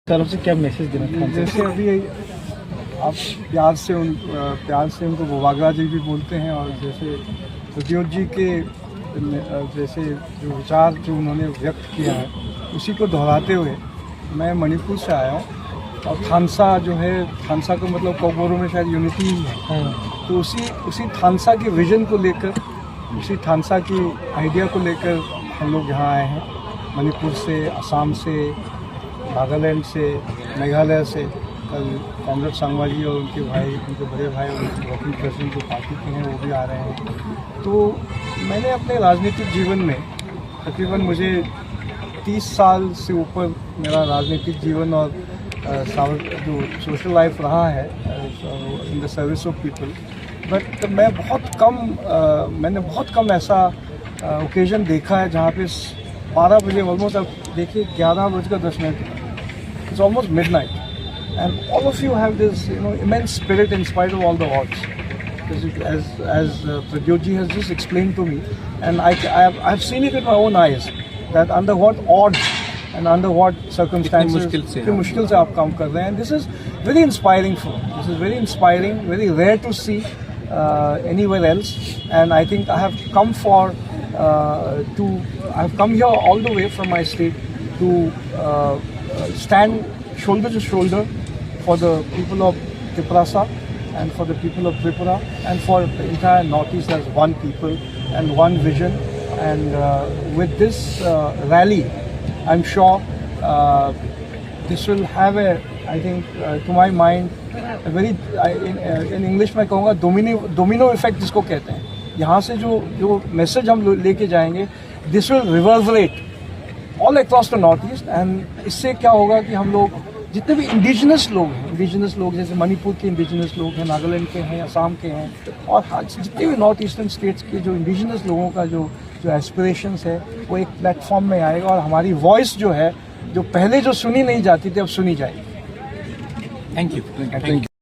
तरफ से क्या मैसेज देना था? जैसे अभी आप प्यार से उनको बुबागरा जी भी बोलते हैं, और जैसे प्रद्योत जी के जैसे जो विचार जो उन्होंने व्यक्त किया है उसी को दोहराते हुए मैं मणिपुर से आया हूँ। और थानसा जो है, थानसा का मतलब कोगोरो में शायद यूनिटी ही है, तो उसी थानसा के विजन को लेकर, उसी थानसा की आइडिया को लेकर हम लोग यहाँ आए हैं। मणिपुर से, असम से, नागालैंड से, मेघालय से। कल कॉमरेड संगवा जी और उनके भाई, उनके बड़े भाई और उनके वर्किंग प्रेसिडेंट जो पार्टी के हैं वो भी आ रहे हैं। तो मैंने अपने राजनीतिक जीवन में तकरीबन मुझे 30 साल से ऊपर मेरा राजनीतिक जीवन और जो सोशल लाइफ रहा है in the service of people. But मैंने बहुत कम ऐसा ओकेजन देखा है जहाँ पे 12 बजे ऑलमोस्ट, अब देखिए 11:10, it's almost midnight, and all of you have this immense spirit in spite of all the odds, as Pradyot ji has just explained to me, and I've seen it with my own eyes that under what odds and under what circumstances इतनी मुश्किल से आप काम कर रहे हैं। This is very inspiring for me. This is very inspiring, very rare to see anywhere else, and I think I have come I've come here all the way from my state to stand shoulder to shoulder for the people of Triprasa and for the people of Tripura and for the entire Northeast as one people and one vision. And with this rally, I'm sure this will have I think to my mind, a very in English में कहूँगा domino effect जिसको कहते हैं। यहाँ से जो message हम लेके जाएंगे, this will reverberate all across the Northeast, and इससे क्या होगा कि हम लोग जितने भी इंडिजिनस लोग जैसे मणिपुर के इंडिजिनस लोग हैं, नागालैंड के हैं, असम के हैं, और जितने भी नॉर्थ ईस्टर्न स्टेट्स के जो इंडिजिनस लोगों का जो एस्पिरेशंस है वो एक प्लेटफॉर्म में आएगा, और हमारी वॉइस जो है, जो पहले जो सुनी नहीं जाती थी, अब सुनी जाएगी। Thank you.